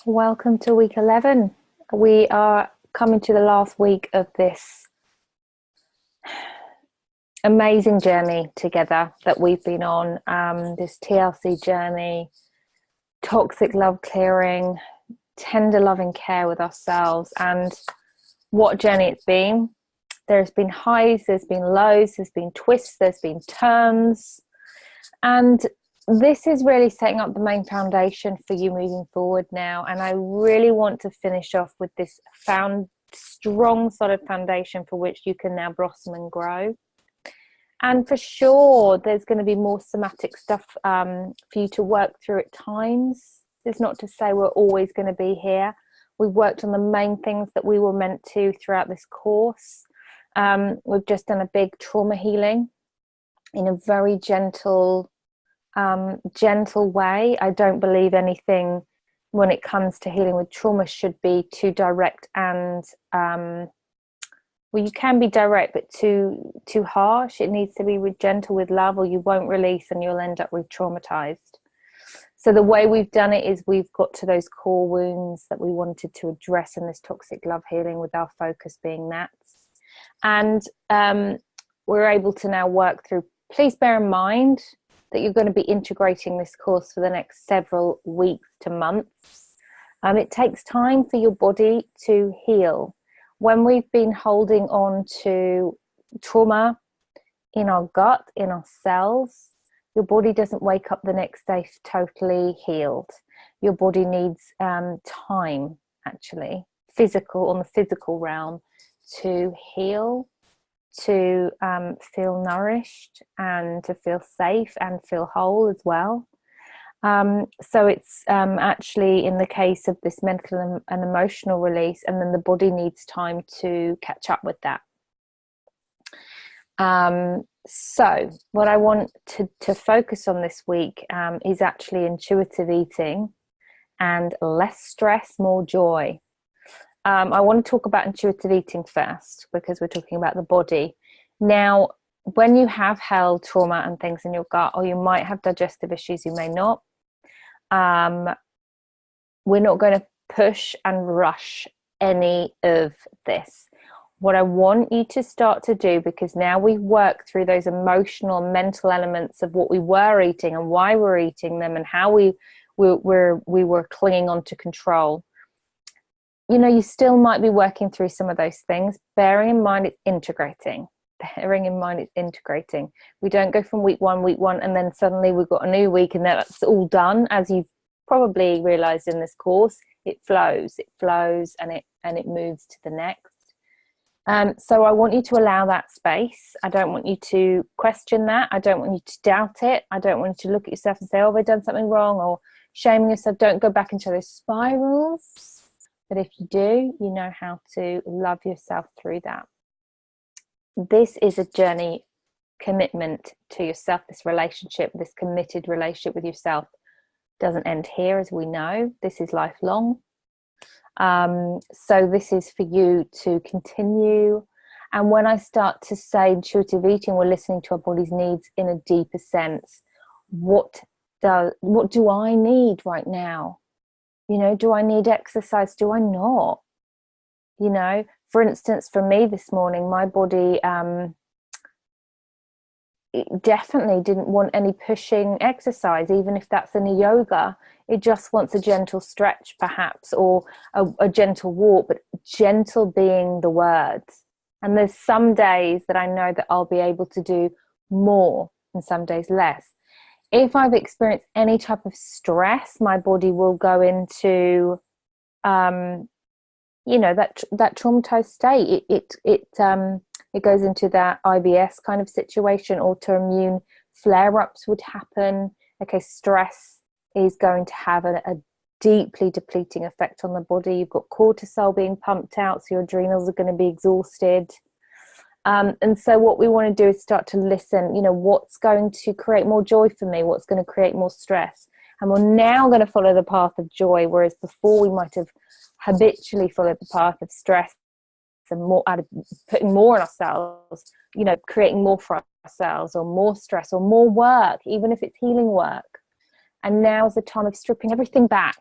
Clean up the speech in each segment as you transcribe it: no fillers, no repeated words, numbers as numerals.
Welcome to week 11. We are coming to the last week of this amazing journey together that we've been on, this TLC journey, toxic love clearing, tender loving care with ourselves, and what journey it's been. There's been highs, there's been lows, there's been twists, there's been turns, and this is really setting up the main foundation for you moving forward now. And I really want to finish off with this strong, solid foundation for which you can now blossom and grow. And for sure, there's going to be more somatic stuff for you to work through at times. It's not to say we're always going to be here. We've worked on the main things that we were meant to throughout this course. We've just done a big trauma healing in a very gentle way. I don't believe anything when it comes to healing with trauma should be too direct and well, you can be direct but too harsh. It needs to be gentle with love, or you won't release and you'll end up re-traumatized. So the way we've done it is we've got to those core wounds that we wanted to address in this toxic love healing, with our focus being that. And we're able to now work through. Please bear in mind that you're going to be integrating this course for the next several weeks to months. It takes time for your body to heal. When we've been holding on to trauma in our gut, in our cells, your body doesn't wake up the next day totally healed. Your body needs time, actually, on the physical realm, to heal, to feel nourished, and to feel safe and feel whole as well. So it's actually, in the case of this mental and emotional release, and then the body needs time to catch up with that. So what I want to focus on this week is actually intuitive eating and less stress, more joy. I want to talk about intuitive eating first, because we're talking about the body. Now, when you have held trauma and things in your gut, or you might have digestive issues, you may not, we're not going to push and rush any of this. What I want you to start to do, because now we've worked through those emotional and mental elements of what we were eating and why we're eating them and how we were clinging on to control. You know, you still might be working through some of those things, bearing in mind it's integrating. We don't go from week one, and then suddenly we've got a new week and that's all done. As you've probably realized in this course, it flows and it moves to the next. So I want you to allow that space. I don't want you to question that. I don't want you to doubt it. I don't want you to look at yourself and say, oh, have I done something wrong, or shaming yourself. Don't go back into those spirals. But if you do, you know how to love yourself through that. This is a journey, commitment to yourself. This relationship, this committed relationship with yourself doesn't end here, as we know. This is lifelong. So this is for you to continue. And when I start to say intuitive eating, we're listening to our body's needs in a deeper sense. What do I need right now? You know, do I need exercise? Do I not? You know, for instance, for me this morning, my body it definitely didn't want any pushing exercise, even if that's in a yoga. It just wants a gentle stretch, perhaps, or a gentle walk, but gentle being the word. And there's some days that I know that I'll be able to do more, and some days less. If I've experienced any type of stress, my body will go into, you know, that traumatized state. It goes into that IBS kind of situation. Autoimmune flare-ups would happen. Okay, stress is going to have a deeply depleting effect on the body. You've got cortisol being pumped out, so your adrenals are going to be exhausted. And so what we want to do is start to listen, you know, what's going to create more joy for me? What's going to create more stress? And we're now going to follow the path of joy, whereas before we might have habitually followed the path of stress and more out of putting more on ourselves, you know, creating more for ourselves, or more stress, or more work, even if it's healing work. And now is the time of stripping everything back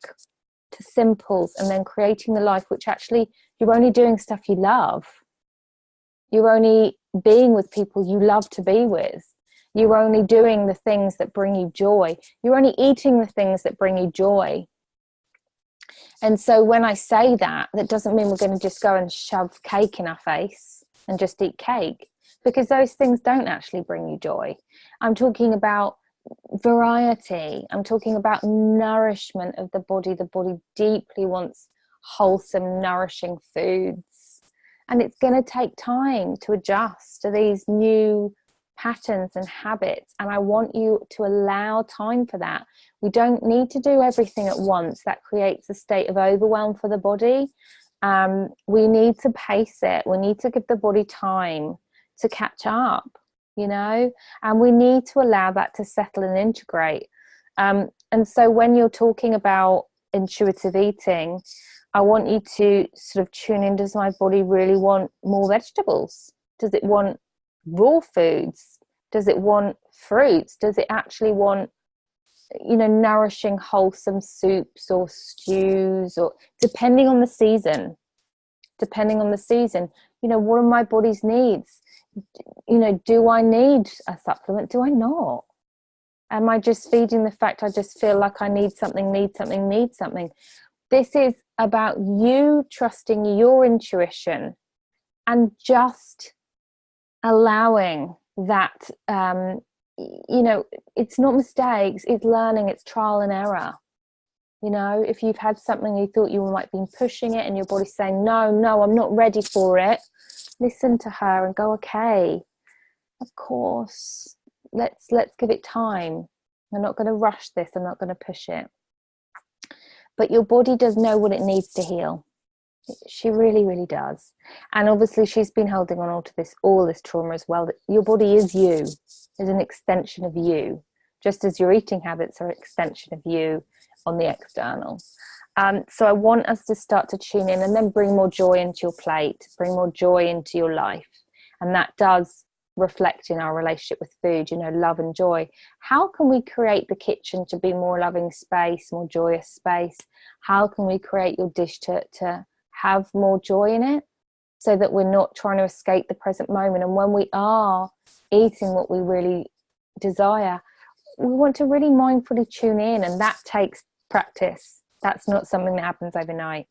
to simples, and then creating the life which actually you're only doing stuff you love. You're only being with people you love to be with. You're only doing the things that bring you joy. You're only eating the things that bring you joy. And so when I say that, that doesn't mean we're going to just go and shove cake in our face and just eat cake, because those things don't actually bring you joy. I'm talking about variety. I'm talking about nourishment of the body. The body deeply wants wholesome, nourishing foods. And it's going to take time to adjust to these new patterns and habits. And I want you to allow time for that. We don't need to do everything at once. That creates a state of overwhelm for the body. We need to pace it. We need to give the body time to catch up, you know, and we need to allow that to settle and integrate. And so when you're talking about intuitive eating, I want you to sort of tune in. Does my body really want more vegetables? Does it want raw foods? Does it want fruits? Does it actually want, you know, nourishing, wholesome soups or stews, or depending on the season, you know, what are my body's needs? You know, do I need a supplement? Do I not? Am I just feeding the fact I just feel like I need something? This is about you trusting your intuition and just allowing that, you know, it's not mistakes, it's learning, it's trial and error. You know, if you've had something you thought you might be pushing it and your body's saying, no, I'm not ready for it, listen to her and go, okay, of course, let's give it time. I'm not going to rush this. I'm not going to push it. But your body does know what it needs to heal. She really, really does. And obviously she's been holding on to all this trauma as well. Your body is you, is an extension of you, just as your eating habits are an extension of you on the external. So I want us to start to tune in and then bring more joy into your plate, bring more joy into your life. And that does reflect in our relationship with food, you know, love and joy. How can we create the kitchen to be more loving space, more joyous space? How can we create your dish to have more joy in it, so that we're not trying to escape the present moment? And when we are eating what we really desire, we want to really mindfully tune in, and that takes practice. That's not something that happens overnight.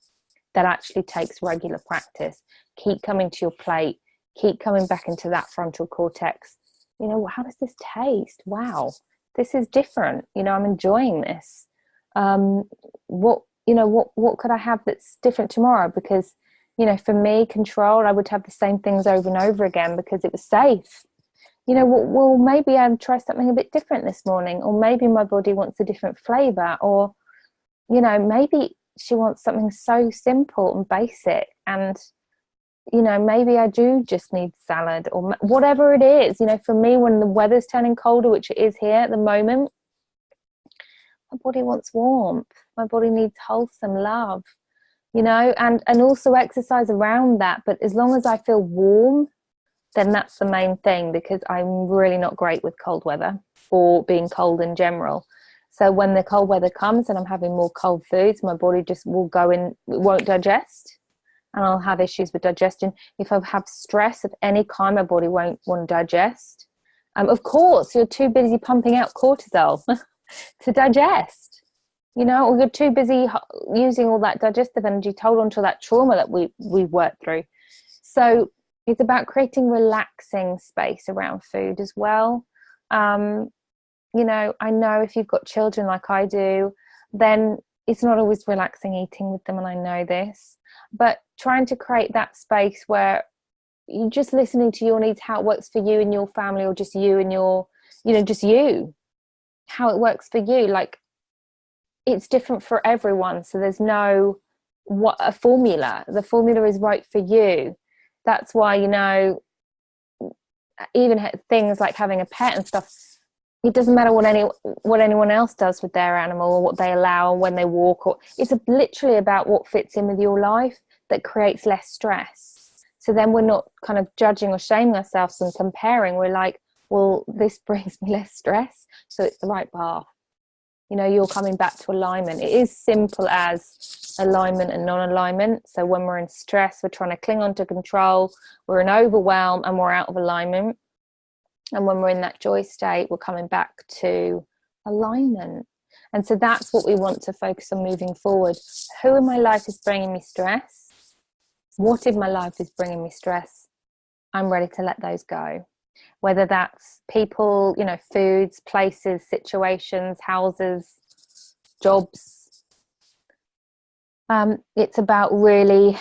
That actually takes regular practice. Keep coming to your plate. Keep coming back into that frontal cortex. You know, how does this taste? Wow, this is different. You know, I'm enjoying this. What could I have that's different tomorrow? Because, you know, for me, control, I would have the same things over and over again because it was safe. You know, well, maybe I'd try something a bit different this morning, or maybe my body wants a different flavor, or, you know, maybe she wants something so simple and basic, and, you know, maybe I do just need salad or whatever it is. You know, for me, when the weather's turning colder, which it is here at the moment, my body wants warmth. My body needs wholesome love, you know, and also exercise around that. But as long as I feel warm, then that's the main thing, because I'm really not great with cold weather or being cold in general. So when the cold weather comes and I'm having more cold foods, my body just will go in, it won't digest, and I'll have issues with digestion. If I have stress of any kind, my body won't want to digest. Of course, you're too busy pumping out cortisol to digest, you know, or you're too busy using all that digestive energy to hold on to that trauma that we worked through. So it's about creating relaxing space around food as well. You know, I know if you've got children like I do, then it's not always relaxing eating with them, and I know this. But trying to create that space where you're just listening to your needs, how it works for you and your family, or just you and your, you know, just you, how it works for you. Like, it's different for everyone. So there's no a formula. The formula is right for you. That's why, you know, even things like having a pet and stuff, it doesn't matter what anyone else does with their animal, or what they allow when they walk, or it's literally about what fits in with your life that creates less stress. So then we're not kind of judging or shaming ourselves and comparing. We're like, well, this brings me less stress, so it's the right path. You know, you're coming back to alignment. It is simple as alignment and non-alignment. So when we're in stress, we're trying to cling on to control, we're in overwhelm, and we're out of alignment. And when we're in that joy state, we're coming back to alignment. And so that's what we want to focus on moving forward. Who in my life is bringing me stress? What in my life is bringing me stress? I'm ready to let those go. Whether that's people, you know, foods, places, situations, houses, jobs. It's about really,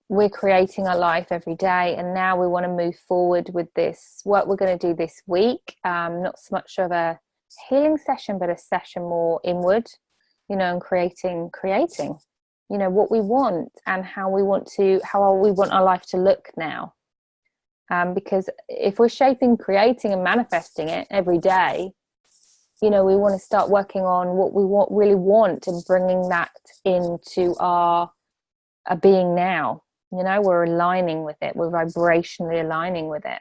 we're creating our life every day, and now we want to move forward with this, what we're going to do this week. Not so much of a healing session, but a session more inward, you know, and creating, you know, what we want and how we want our life to look now. Because if we're shaping, creating and manifesting it every day, you know, we want to start working on what we really want and bringing that into our being now. You know, we're aligning with it, we're vibrationally aligning with it.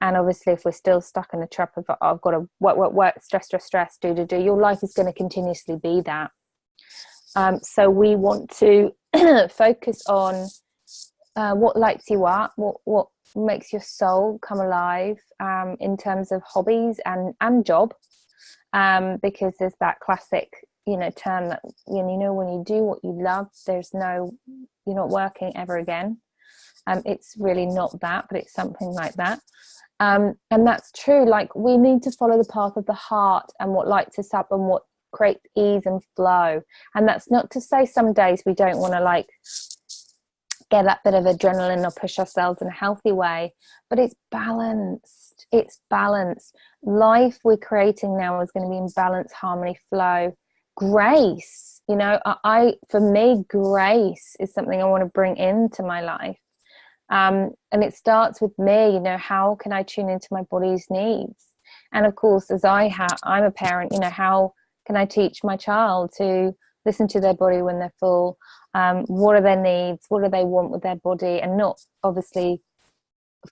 And obviously if we're still stuck in the trap of I've got to work, stress, do, your life is going to continuously be that. So we want to focus on what lights you up, what makes your soul come alive, in terms of hobbies and job, because there's that classic, you know, term that, you know, when you do what you love, you're not working ever again. It's really not that, but it's something like that. And that's true. Like, we need to follow the path of the heart and what lights us up and what creates ease and flow. And that's not to say some days we don't want to like get that bit of adrenaline or push ourselves in a healthy way, but it's balanced. It's balanced. Life we're creating now is going to be in balance, harmony, flow, grace. You know, for me, grace is something I want to bring into my life. And it starts with me. You know, how can I tune into my body's needs? And of course, as I'm a parent, you know, how can I teach my child to listen to their body when they're full? What are their needs? What do they want with their body? And not obviously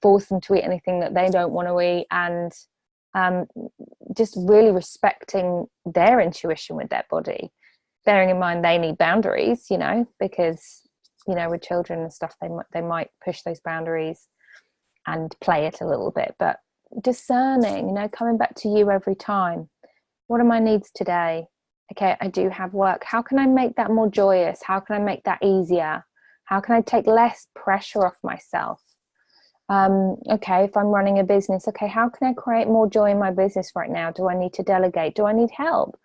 force them to eat anything that they don't want to eat, and just really respecting their intuition with their body, bearing in mind they need boundaries, you know, because, you know, with children and stuff, they might push those boundaries and play it a little bit, but discerning, you know, coming back to you every time. What are my needs today? Okay, I do have work. How can I make that more joyous? How can I make that easier? How can I take less pressure off myself? Okay, if I'm running a business, okay, how can I create more joy in my business right now? Do I need to delegate? Do I need help?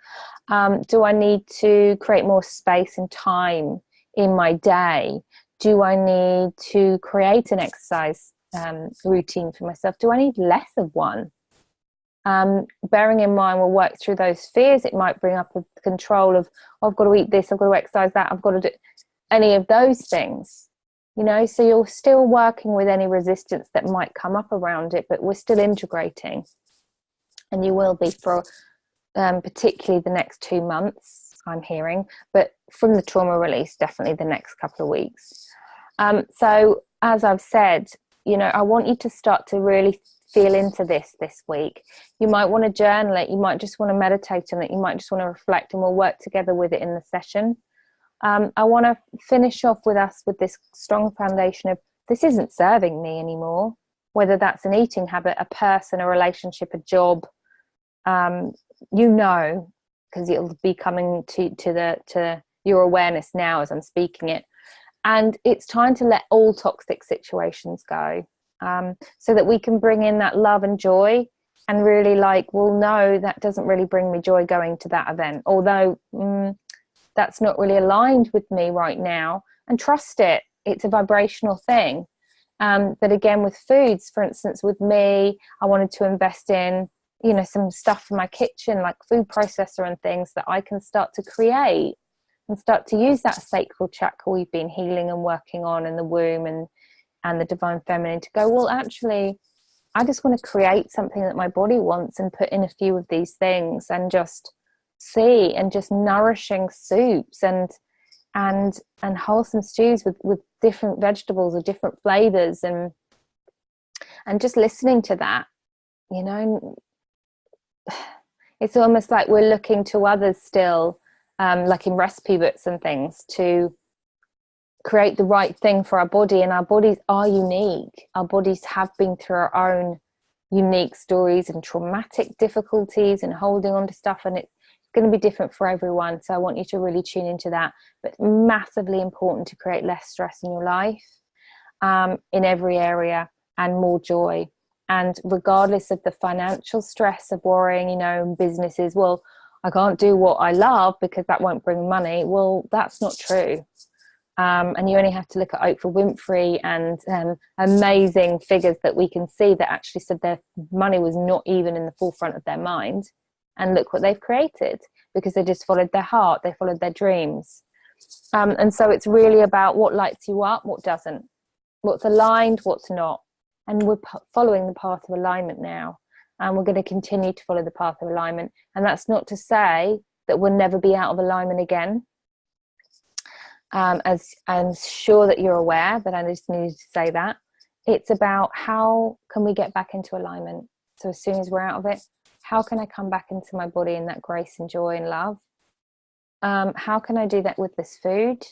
Do I need to create more space and time in my day? Do I need to create an exercise routine for myself? Do I need less of one? Bearing in mind, we'll work through those fears. It might bring up a control of, oh, I've got to eat this, I've got to exercise that, I've got to do any of those things, you know. So you're still working with any resistance that might come up around it, but we're still integrating, and you will be for particularly the next 2 months, I'm hearing, but from the trauma release, definitely the next couple of weeks. So as I've said, you know, I want you to start to really feel into this week. You might want to journal it, you might just want to meditate on it, you might just want to reflect, and we'll work together with it in the session. I want to finish off with us with this strong foundation of, this isn't serving me anymore, whether that's an eating habit, a person, a relationship, a job, you know, because it'll be coming to your awareness now as I'm speaking it. And it's time to let all toxic situations go, so that we can bring in that love and joy, and really like, well, no, that doesn't really bring me joy going to that event, although that's not really aligned with me right now, and trust it. It's a vibrational thing. But again, with foods, for instance, with me, I wanted to invest in, you know, some stuff for my kitchen, like food processor and things that I can start to create and start to use that sacral chakra we've been healing and working on in the womb and the divine feminine, to go, well, actually, I just want to create something that my body wants and put in a few of these things, and just see, and just nourishing soups and wholesome stews with different vegetables or different flavors, and just listening to that, you know. It's almost like we're looking to others still, like in recipe books and things, to create the right thing for our body. And our bodies are unique. Our bodies have been through our own unique stories and traumatic difficulties and holding on to stuff, and it's going to be different for everyone. So I want you to really tune into that. But massively important to create less stress in your life, in every area, and more joy. And regardless of the financial stress of worrying, you know, businesses, well, I can't do what I love because that won't bring money. Well, that's not true. And you only have to look at Oprah Winfrey and amazing figures that we can see that actually said their money was not even in the forefront of their mind. And look what they've created, because they just followed their heart, they followed their dreams. And so it's really about what lights you up, what doesn't, what's aligned, what's not. And we're following the path of alignment now. And we're going to continue to follow the path of alignment. And that's not to say that we'll never be out of alignment again. As I'm sure that you're aware, but I just needed to say that. It's about how can we get back into alignment. So as soon as we're out of it, how can I come back into my body in that grace and joy and love? How can I do that with this food?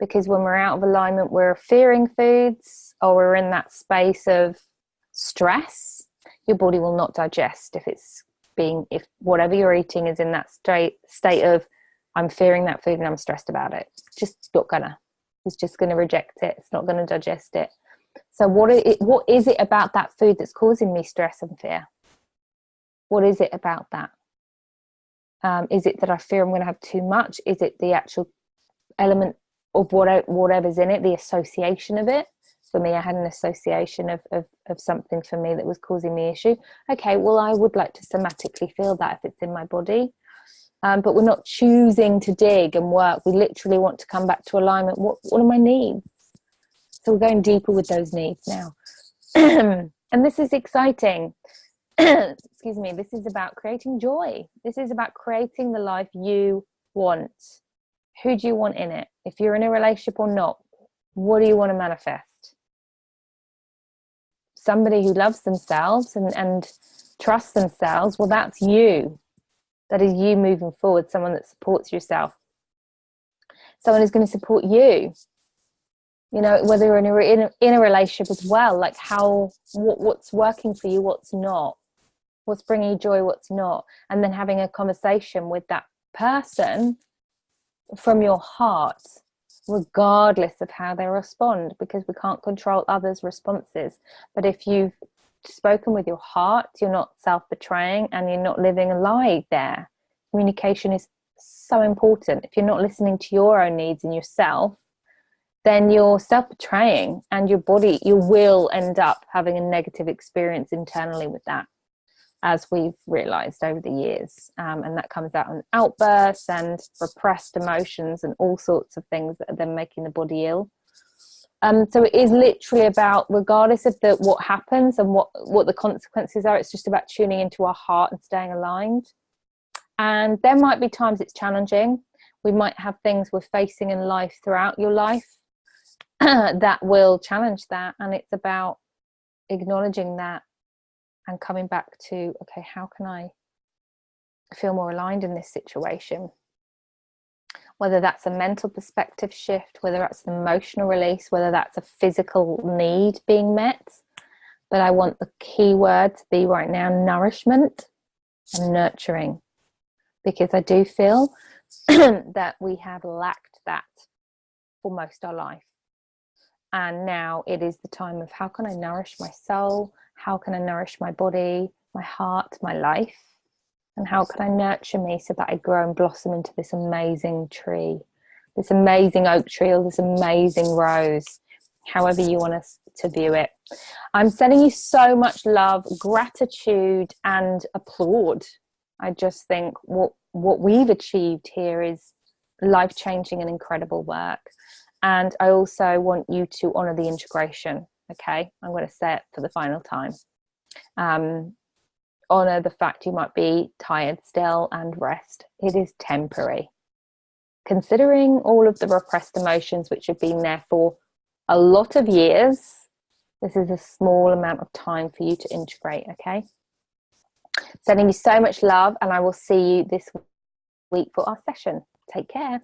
Because when we're out of alignment, we're fearing foods, or we're in that space of stress. Your body will not digest if whatever you're eating is in that state of, I'm fearing that food and I'm stressed about it. Just not gonna. It's just going to reject it. It's not going to digest it. So what is it about that food that's causing me stress and fear? What is it about that? Is it that I fear I'm going to have too much? Is it the actual element of whatever's in it, the association of it? For me, I had an association of something for me that was causing me issue. Okay, well, I would like to somatically feel that if it's in my body. But we're not choosing to dig and work. We literally want to come back to alignment. What are my needs? So we're going deeper with those needs now. And this is exciting. Excuse me. This is about creating joy. This is about creating the life you want. Who do you want in it? If you're in a relationship or not, what do you want to manifest? Somebody who loves themselves and trusts themselves. Well, that's you. That is you moving forward. Someone that supports yourself. Someone who's going to support you. You know, whether you're in a relationship as well, like what's working for you, what's not, what's bringing you joy, what's not, and then having a conversation with that person from your heart, regardless of how they respond, because we can't control others' responses. But if you've spoken with your heart, you're not self-betraying and you're not living a lie there. Communication is so important. If you're not listening to your own needs and yourself, then you're self-betraying, and your body, you will end up having a negative experience internally with that, as we've realized over the years. And that comes out in outbursts and repressed emotions and all sorts of things that are then making the body ill. So it is literally about, regardless of what happens and what the consequences are, it's just about tuning into our heart and staying aligned. And there might be times it's challenging. We might have things we're facing in life throughout your life that will challenge that. And it's about acknowledging that and coming back to, okay, how can I feel more aligned in this situation? Whether that's a mental perspective shift, whether that's an emotional release, whether that's a physical need being met. But I want the key word to be right now nourishment and nurturing, because I do feel that we have lacked that for most of our life. And now it is the time of, how can I nourish my soul? How can I nourish my body, my heart, my life? And how can I nurture me so that I grow and blossom into this amazing tree, this amazing oak tree, or this amazing rose, however you want us to view it. I'm sending you so much love, gratitude, and applaud. I just think what we've achieved here is life-changing and incredible work. And I also want you to honor the integration. Okay, I'm going to say it for the final time. Honor the fact you might be tired still, and rest. It is temporary. Considering all of the repressed emotions which have been there for a lot of years, this is a small amount of time for you to integrate, okay? Sending you so much love, and I will see you this week for our session. Take care.